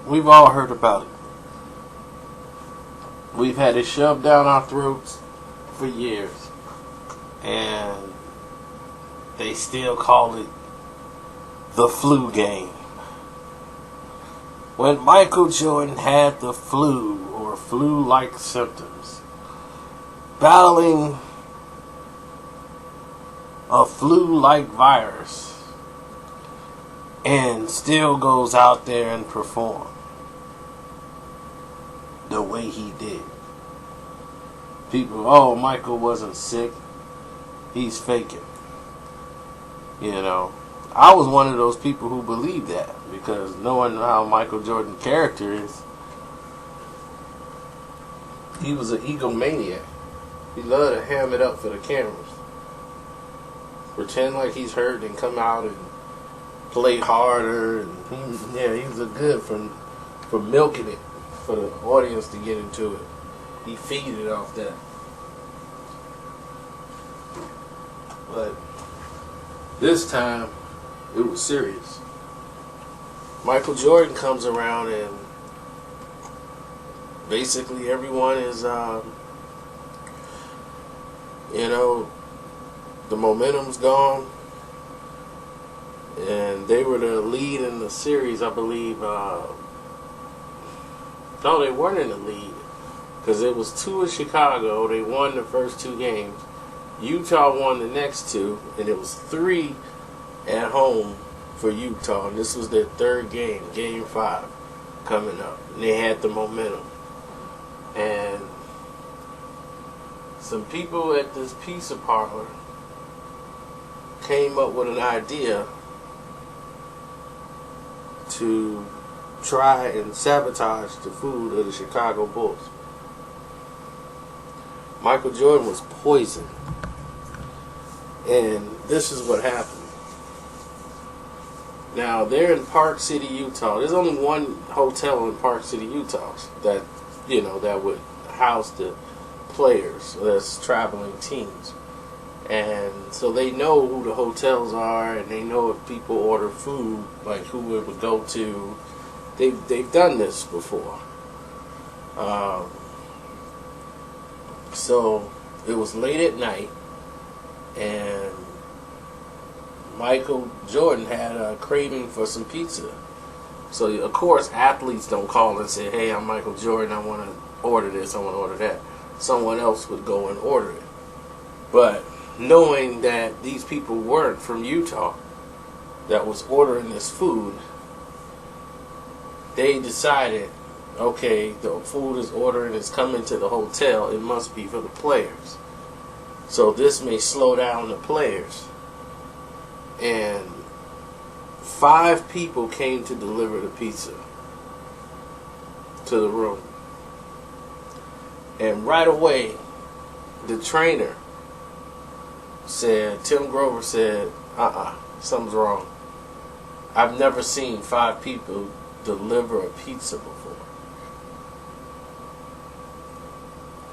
We've all heard about it. We've had it shoved down our throats for years. And they still call it the flu game. When Michael Jordan had the flu or flu-like symptoms, battling a flu-like virus, and still goes out there and performs the way he did. People, oh, Michael wasn't sick. He's faking. You know, I was one of those people who believed that, because knowing how Michael Jordan's character is, he was an egomaniac. He loved to ham it up for the cameras. Pretend like he's hurt and come out and play harder. And he was a good for milking it for the audience to get into it. He feeded off that. But this time, it was serious. Michael Jordan comes around and basically everyone is, the momentum's gone. And they were the lead in the series, I believe. No, they weren't in the lead, because it was 2 in Chicago. They won the first 2 games. Utah won the next 2, and it was 3 at home for Utah. And this was their 3rd game, Game 5, coming up. And they had the momentum. And some people at this pizza parlor came up with an idea to try and sabotage the food of the Chicago Bulls. Michael Jordan was poisoned. And this is what happened. Now, they're in Park City, Utah. There's only one hotel in Park City, Utah that, that would house the players, that's traveling teams. And so they know who the hotels are, and they know if people order food, like who it would go to. They've done this before. So it was late at night, and Michael Jordan had a craving for some pizza. So of course athletes don't call and say, "Hey, I'm Michael Jordan, I want to order this, I want to order that." Someone else would go and order it. But knowing that these people weren't from Utah that was ordering this food, they decided, okay, the food is ordering, is coming to the hotel, it must be for the players. So this may slow down the players. And 5 people came to deliver the pizza to the room. And right away, the trainer said, Tim Grover said, something's wrong. I've never seen 5 people deliver a pizza before.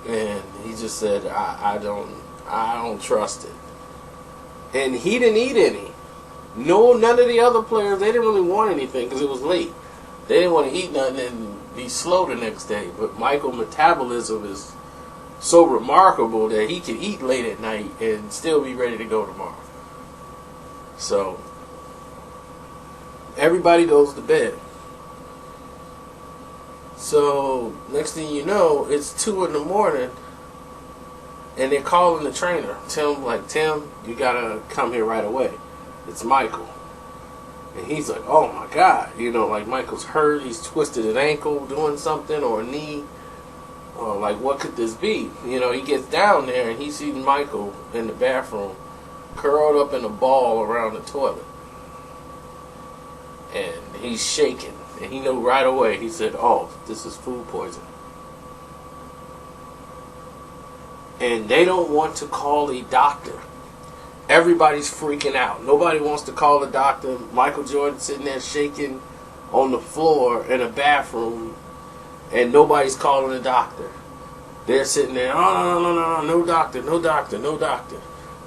And he just said, I don't trust it. And he didn't eat any. No, none of the other players, they didn't really want anything because it was late. They didn't want to eat nothing and be slow the next day. But Michael's metabolism is so remarkable that he can eat late at night and still be ready to go tomorrow. So everybody goes to bed. So next thing you know, it's 2 in the morning, and they're calling the trainer. Tim, you gotta come here right away. It's Michael. And he's like, oh my God, Michael's hurt, he's twisted an ankle doing something, or a knee, or what could this be? He gets down there and he sees Michael in the bathroom, curled up in a ball around the toilet. And he's shaking. And he knew right away, he said, oh, this is food poisoning. And they don't want to call a doctor. Everybody's freaking out. Nobody wants to call a doctor. Michael Jordan sitting there shaking on the floor in a bathroom, and nobody's calling a doctor. They're sitting there, oh, no doctor, no doctor, no doctor.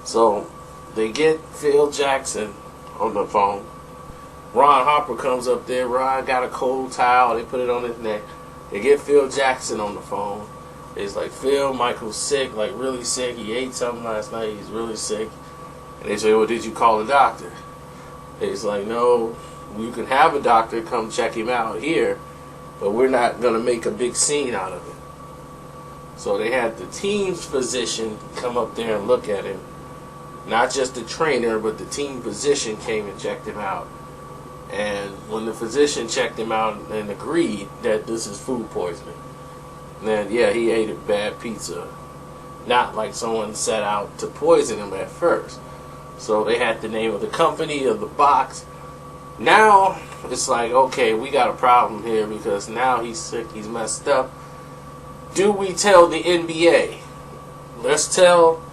So they get Phil Jackson on the phone, Ron Harper comes up there. Ron got a cold towel. They put it on his neck. They get Phil Jackson on the phone. It's like, Phil, Michael's sick, like really sick. He ate something last night. He's really sick. And they say, well, did you call a doctor? It's like, no, you can have a doctor come check him out here, but we're not going to make a big scene out of it. So they had the team's physician come up there and look at him. Not just the trainer, but the team physician came and checked him out. And when the physician checked him out and agreed that this is food poisoning, then yeah, he ate a bad pizza. Not like someone set out to poison him at first. So they had the name of the company, of the box. Now it's like, okay, we got a problem here because now he's sick, he's messed up. Do we tell the NBA? Let's tell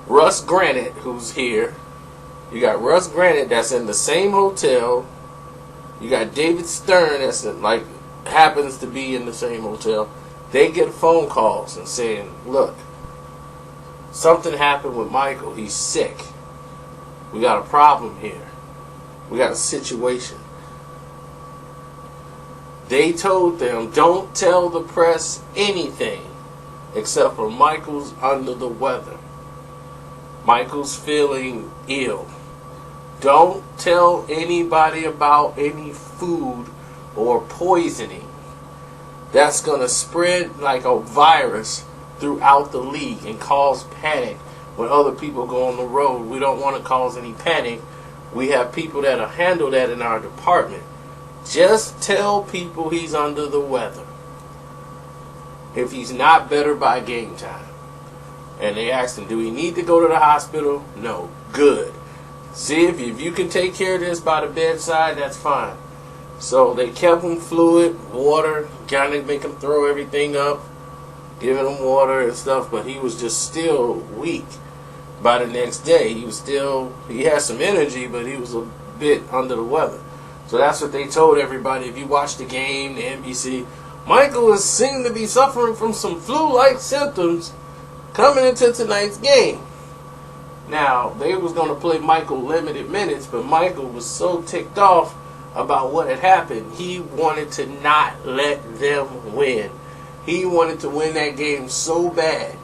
Russ Granite, who's here. You got Russ Granite that's in the same hotel. You got David Stern that's like happens to be in the same hotel. They get phone calls and saying, look, something happened with Michael. He's sick. We got a problem here. We got a situation. They told them, don't tell the press anything except for Michael's under the weather. Michael's feeling ill. Don't tell anybody about any food or poisoning. That's going to spread like a virus throughout the league and cause panic when other people go on the road. We don't want to cause any panic. We have people that'll handle that in our department. Just tell people he's under the weather. If he's not better by game time. And they asked him, do we need to go to the hospital? No. Good. See, if you can take care of this by the bedside, that's fine. So they kept him fluid, water, kind of make him throw everything up, giving him water and stuff, but he was just still weak. By the next day, he had some energy, but he was a bit under the weather. So that's what they told everybody. If you watch the game, the NBC, Michael is seen to be suffering from some flu-like symptoms coming into tonight's game. Now, they was going to play Michael limited minutes, but Michael was so ticked off about what had happened, he wanted to not let them win. He wanted to win that game so bad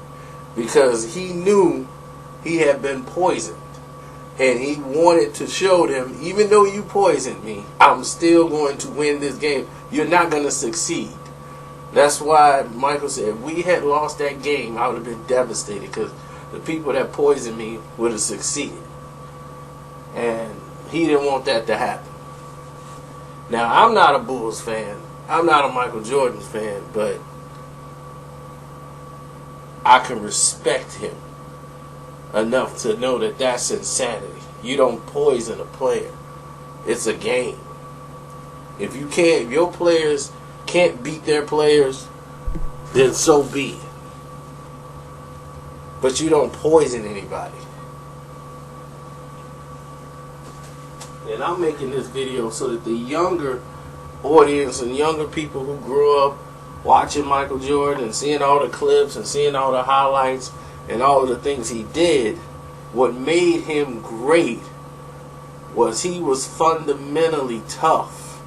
because he knew he had been poisoned. And he wanted to show them, even though you poisoned me, I'm still going to win this game. You're not going to succeed. That's why Michael said, if we had lost that game, I would have been devastated because the people that poisoned me would have succeeded. And he didn't want that to happen. Now, I'm not a Bulls fan. I'm not a Michael Jordan fan, but I can respect him enough to know that that's insanity. You don't poison a player. It's a game. If your players can't beat their players, then so be it. But you don't poison anybody. And I'm making this video so that the younger audience and younger people who grew up watching Michael Jordan and seeing all the clips and seeing all the highlights and all of the things he did, what made him great was he was fundamentally tough.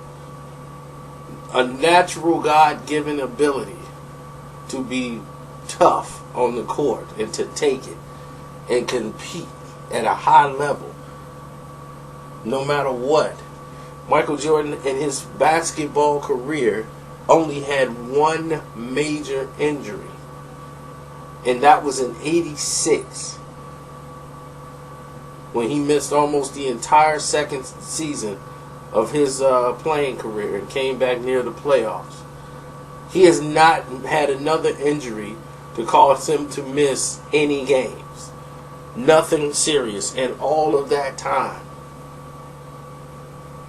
A natural God-given ability to be tough on the court and to take it and compete at a high level no matter what. Michael Jordan in his basketball career only had one major injury, and that was in '86 when he missed almost the entire second season of his playing career and came back near the playoffs. He has not had another injury to cause him to miss any games. Nothing serious in all of that time.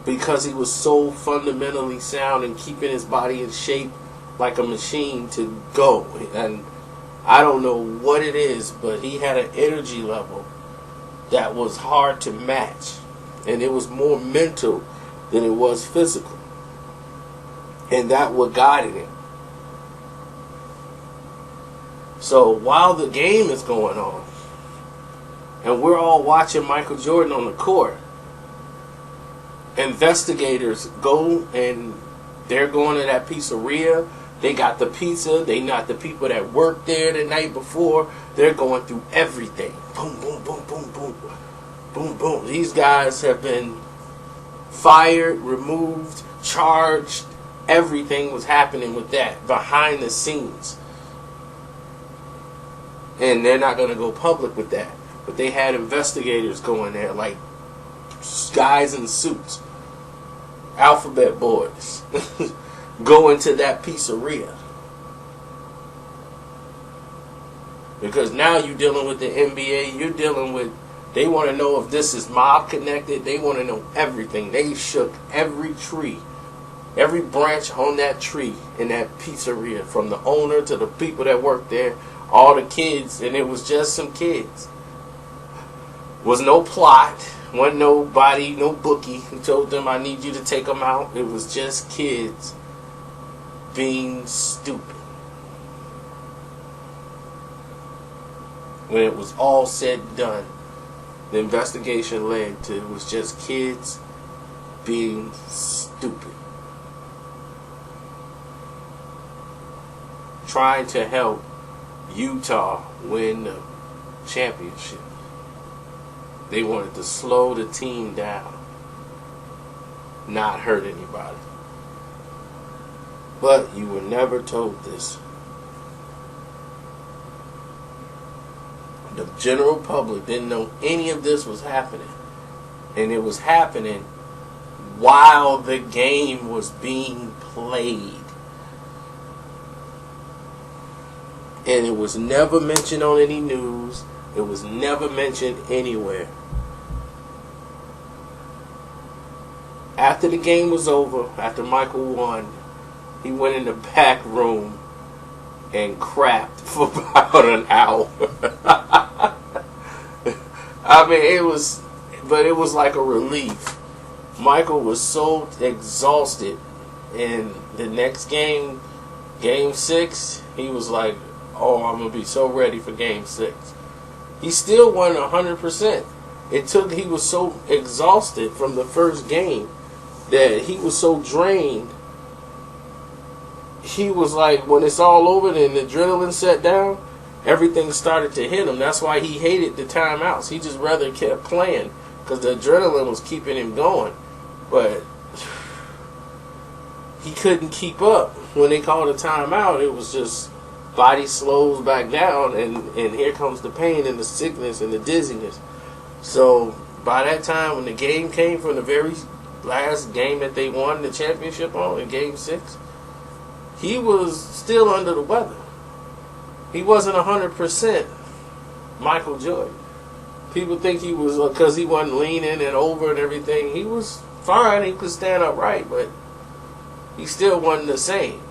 Because he was so fundamentally sound and keeping his body in shape like a machine to go. And I don't know what it is, but he had an energy level that was hard to match. And it was more mental than it was physical. And that what guided him. So while the game is going on, and we're all watching Michael Jordan on the court, investigators go and they're going to that pizzeria. They got the pizza. They not the people that worked there the night before. They're going through everything. Boom, boom, boom, boom, boom, boom, boom. These guys have been fired, removed, charged. Everything was happening with that behind the scenes. And they're not going to go public with that. But they had investigators going there, like guys in suits, alphabet boys, going to that pizzeria. Because now you're dealing with the NBA, you're dealing with, they want to know if this is mob connected, they want to know everything. They shook every tree, every branch on that tree in that pizzeria, from the owner to the people that work there, all the kids, and it was just some kids. Was no plot, wasn't nobody, no bookie who told them I need you to take them out. It was just kids being stupid. When it was all said and done, the investigation led to, it was just kids being stupid. Trying to help Utah win the championship. They wanted to slow the team down, not hurt anybody. But you were never told this. The general public didn't know any of this was happening. And it was happening while the game was being played. And it was never mentioned on any news. It was never mentioned anywhere. After the game was over, after Michael won, he went in the back room and crapped for about an hour. I mean, it was like a relief. Michael was so exhausted. And the next game, Game 6, he was like, oh, I'm going to be so ready for Game 6. He still won 100%. He was so exhausted from the first game that he was so drained. He was like, when it's all over and the adrenaline set down, everything started to hit him. That's why he hated the timeouts. He just rather kept playing because the adrenaline was keeping him going. But he couldn't keep up. When they called a timeout, it was just body slows back down, and here comes the pain and the sickness and the dizziness. So by that time, when the game came from the very last game that they won the championship on, in Game 6, he was still under the weather. He wasn't 100% Michael Jordan. People think he was, because he wasn't leaning and over and everything. He was fine. He could stand upright, but he still wasn't the same.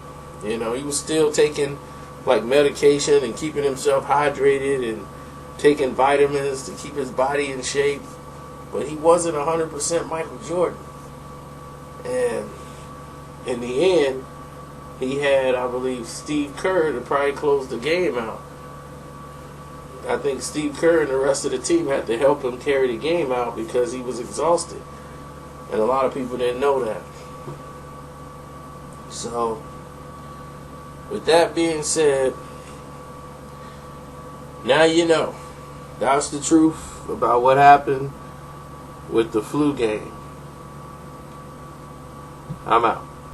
You know, he was still taking like medication and keeping himself hydrated and taking vitamins to keep his body in shape. But he wasn't 100% Michael Jordan. And in the end, he had, I believe, Steve Kerr to probably close the game out. I think Steve Kerr and the rest of the team had to help him carry the game out because he was exhausted. And a lot of people didn't know that. So, with that being said, now you know. That's the truth about what happened with the flu game. I'm out.